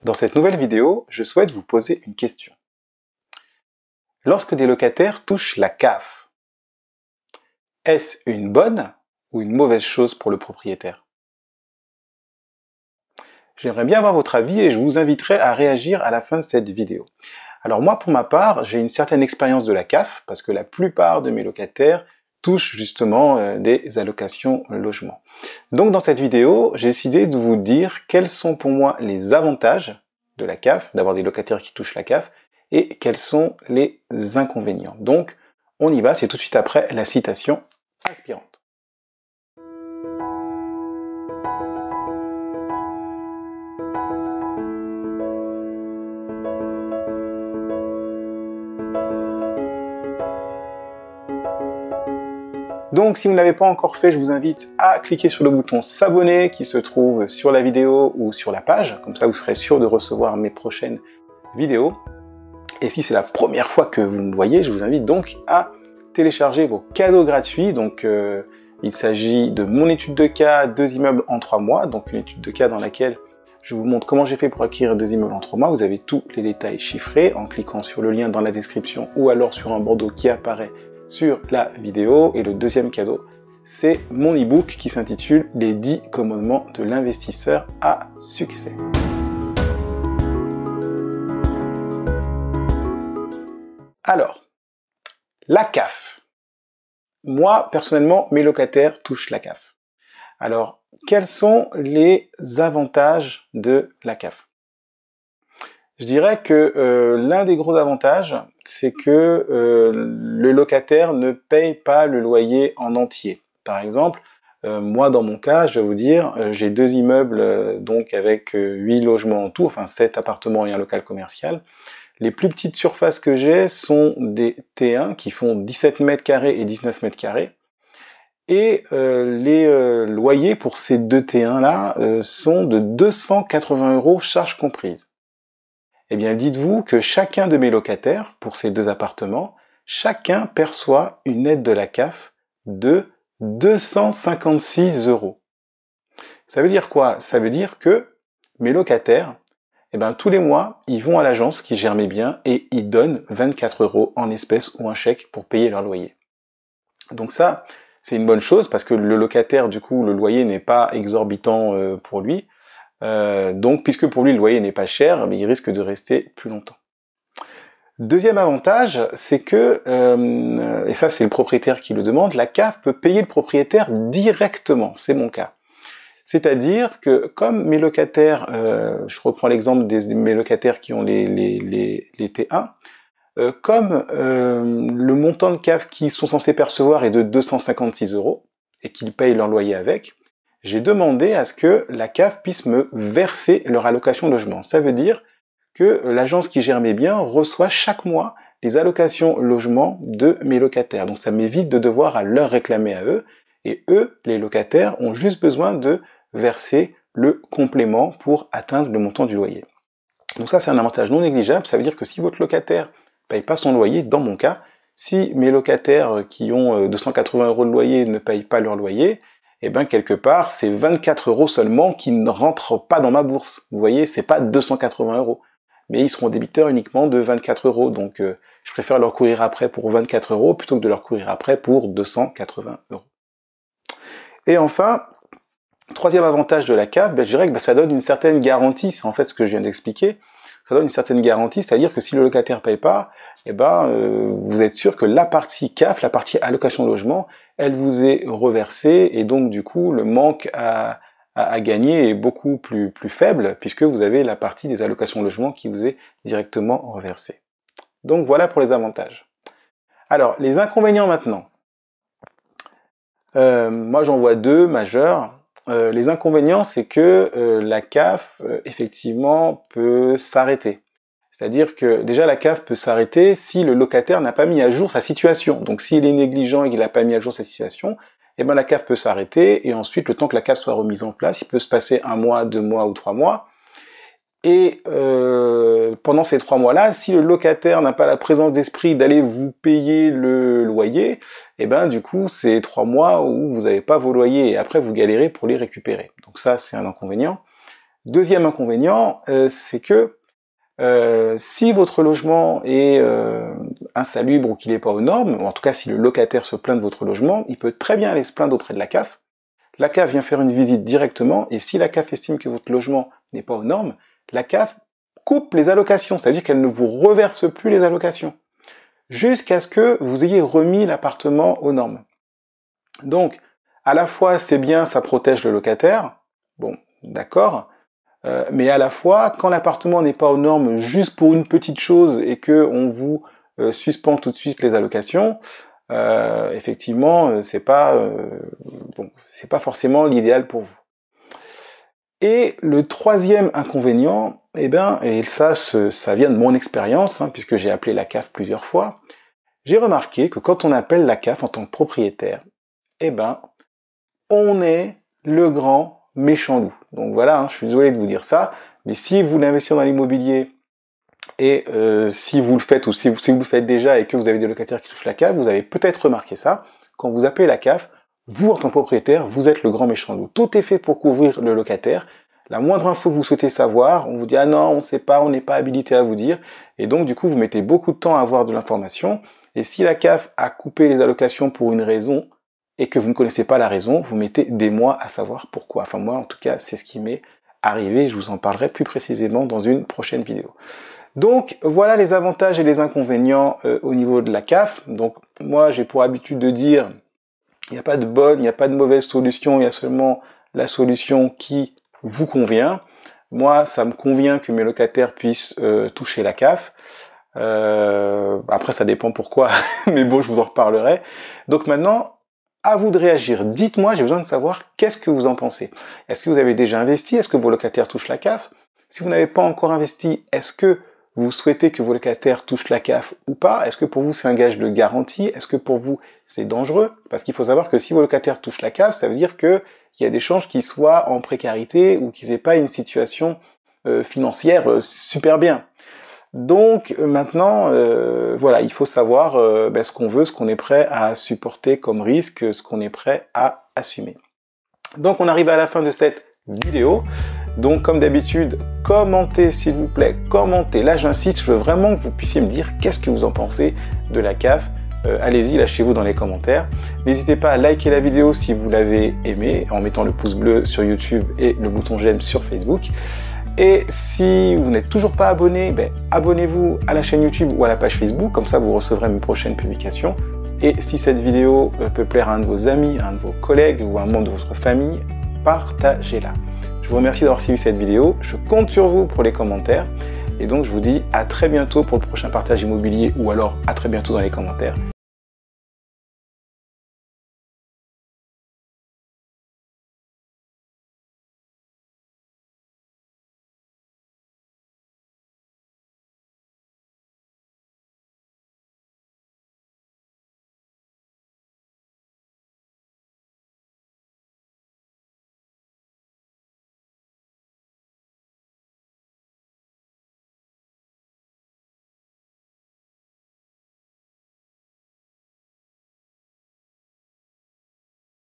Dans cette nouvelle vidéo, je souhaite vous poser une question. Lorsque des locataires touchent la CAF, est-ce une bonne ou une mauvaise chose pour le propriétaire? J'aimerais bien avoir votre avis et je vous inviterai à réagir à la fin de cette vidéo. Alors moi, pour ma part, j'ai une certaine expérience de la CAF parce que la plupart de mes locataires touchent justement des allocations logement. Donc dans cette vidéo, j'ai décidé de vous dire quels sont pour moi les avantages de la CAF, d'avoir des locataires qui touchent la CAF, et quels sont les inconvénients. Donc on y va, c'est tout de suite après la citation inspirante. Donc si vous ne l'avez pas encore fait, je vous invite à cliquer sur le bouton s'abonner qui se trouve sur la vidéo ou sur la page, comme ça vous serez sûr de recevoir mes prochaines vidéos. Et si c'est la première fois que vous me voyez, je vous invite donc à télécharger vos cadeaux gratuits. Donc il s'agit de mon étude de cas 2 immeubles en 3 mois, donc une étude de cas dans laquelle je vous montre comment j'ai fait pour acquérir 2 immeubles en 3 mois. Vous avez tous les détails chiffrés en cliquant sur le lien dans la description ou alors sur un bandeau qui apparaît sur la vidéo. Et le deuxième cadeau, c'est mon e-book qui s'intitule Les 10 commandements de l'investisseur à succès. Alors, la CAF. Moi, personnellement, mes locataires touchent la CAF. Alors, quels sont les avantages de la CAF? Je dirais que l'un des gros avantages, c'est que le locataire ne paye pas le loyer en entier. Par exemple, moi dans mon cas, je vais vous dire, j'ai 2 immeubles donc avec 8 logements en tout, enfin 7 appartements et un local commercial. Les plus petites surfaces que j'ai sont des T1 qui font 17 mètres carrés et 19 mètres carrés. Et les loyers pour ces 2 T1 là sont de 280 € charges comprises. Eh bien, dites-vous que chacun de mes locataires, pour ces 2 appartements, chacun perçoit une aide de la CAF de 256 €. Ça veut dire quoi? Ça veut dire que mes locataires, eh bien, tous les mois, ils vont à l'agence qui gère mes biens et ils donnent 24 € en espèces ou un chèque pour payer leur loyer. Donc ça, c'est une bonne chose parce que le locataire, du coup, le loyer n'est pas exorbitant pour lui. Donc, puisque pour lui le loyer n'est pas cher, mais il risque de rester plus longtemps. Deuxième avantage, c'est que, et ça c'est le propriétaire qui le demande, la CAF peut payer le propriétaire directement, c'est mon cas. C'est-à-dire que comme mes locataires, je reprends l'exemple de mes locataires qui ont les T1, comme le montant de CAF qu'ils sont censés percevoir est de 256 € et qu'ils payent leur loyer avec, j'ai demandé à ce que la CAF puisse me verser leur allocation logement. Ça veut dire que l'agence qui gère mes biens reçoit chaque mois les allocations logement de mes locataires. Donc ça m'évite de devoir leur réclamer à eux. Et eux, les locataires, ont juste besoin de verser le complément pour atteindre le montant du loyer. Donc ça, c'est un avantage non négligeable. Ça veut dire que si votre locataire ne paye pas son loyer, dans mon cas, si mes locataires qui ont 280 € de loyer ne payent pas leur loyer, et bien quelque part, c'est 24 € seulement qui ne rentrent pas dans ma bourse. Vous voyez, c'est pas 280 €. Mais ils seront débiteurs uniquement de 24 €. Donc je préfère leur courir après pour 24 € plutôt que de leur courir après pour 280 €. Et enfin, troisième avantage de la CAF, je dirais que ça donne une certaine garantie, c'est en fait ce que je viens d'expliquer. Ça donne une certaine garantie, c'est-à-dire que si le locataire ne paye pas, vous êtes sûr que la partie CAF, la partie allocation logement, elle vous est reversée et donc du coup le manque à gagner est beaucoup plus faible puisque vous avez la partie des allocations logement qui vous est directement reversée. Donc voilà pour les avantages. Alors les inconvénients maintenant. Moi j'en vois 2 majeurs. Les inconvénients, c'est que la CAF, effectivement, peut s'arrêter. C'est-à-dire que déjà la CAF peut s'arrêter si le locataire n'a pas mis à jour sa situation. Donc s'il est négligent et qu'il n'a pas mis à jour sa situation, eh ben la CAF peut s'arrêter et ensuite, le temps que la CAF soit remise en place, il peut se passer 1 mois, 2 mois ou 3 mois. Et pendant ces 3 mois-là, si le locataire n'a pas la présence d'esprit d'aller vous payer le loyer, et ben du coup, c'est 3 mois où vous n'avez pas vos loyers et après vous galérez pour les récupérer. Donc ça, c'est un inconvénient. Deuxième inconvénient, c'est que si votre logement est insalubre ou qu'il n'est pas aux normes, ou en tout cas si le locataire se plaint de votre logement, il peut très bien aller se plaindre auprès de la CAF. La CAF vient faire une visite directement, et si la CAF estime que votre logement n'est pas aux normes, la CAF coupe les allocations, ça veut dire qu'elle ne vous reverse plus les allocations, jusqu'à ce que vous ayez remis l'appartement aux normes. Donc, à la fois c'est bien, ça protège le locataire, bon, d'accord, mais à la fois, quand l'appartement n'est pas aux normes juste pour une petite chose et qu'on vous suspend tout de suite les allocations, effectivement, c'est pas forcément l'idéal pour vous. Et le troisième inconvénient, et ça vient de mon expérience, hein, puisque j'ai appelé la CAF plusieurs fois, j'ai remarqué que quand on appelle la CAF en tant que propriétaire, on est le grand méchant loup. Donc voilà, hein, je suis désolé de vous dire ça, mais si vous voulez investir dans l'immobilier, et si vous le faites, ou si vous le faites déjà et que vous avez des locataires qui touchent la CAF, vous avez peut-être remarqué ça, quand vous appelez la CAF, vous en tant que propriétaire, vous êtes le grand méchant loup. Tout est fait pour couvrir le locataire. La moindre info que vous souhaitez savoir, on vous dit « Ah non, on ne sait pas, on n'est pas habilité à vous dire ». Et donc du coup, vous mettez beaucoup de temps à avoir de l'information. Et si la CAF a coupé les allocations pour une raison, et que vous ne connaissez pas la raison, vous mettez des mois à savoir pourquoi. Enfin moi, en tout cas, c'est ce qui m'est arrivé. Je vous en parlerai plus précisément dans une prochaine vidéo. Donc voilà les avantages et les inconvénients au niveau de la CAF. Donc moi, j'ai pour habitude de dire, il n'y a pas de bonne, il n'y a pas de mauvaise solution, il y a seulement la solution qui vous convient. Moi, ça me convient que mes locataires puissent toucher la CAF. Après, ça dépend pourquoi, mais bon, je vous en reparlerai. Donc maintenant, à vous de réagir. Dites-moi, j'ai besoin de savoir qu'est-ce que vous en pensez. Est-ce que vous avez déjà investi? Est-ce que vos locataires touchent la CAF? Si vous n'avez pas encore investi, est-ce que vous souhaitez que vos locataires touchent la CAF ou pas? Est-ce que pour vous c'est un gage de garantie? Est-ce que pour vous c'est dangereux? Parce qu'il faut savoir que si vos locataires touchent la CAF, ça veut dire qu'il y a des chances qu'ils soient en précarité ou qu'ils n'aient pas une situation financière super bien. Donc maintenant, voilà, il faut savoir ce qu'on veut, ce qu'on est prêt à supporter comme risque, ce qu'on est prêt à assumer. Donc on arrive à la fin de cette vidéo. Donc comme d'habitude, commentez s'il vous plaît, commentez. Là j'insiste, je veux vraiment que vous puissiez me dire qu'est-ce que vous en pensez de la CAF. Allez-y, lâchez-vous dans les commentaires. N'hésitez pas à liker la vidéo si vous l'avez aimée en mettant le pouce bleu sur YouTube et le bouton j'aime sur Facebook. Et si vous n'êtes toujours pas abonné, abonnez-vous à la chaîne YouTube ou à la page Facebook, comme ça vous recevrez mes prochaines publications. Et si cette vidéo peut plaire à un de vos amis, à un de vos collègues ou à un membre de votre famille, partagez-la. Je vous remercie d'avoir suivi cette vidéo, je compte sur vous pour les commentaires, et donc je vous dis à très bientôt pour le prochain partage immobilier, ou alors à très bientôt dans les commentaires.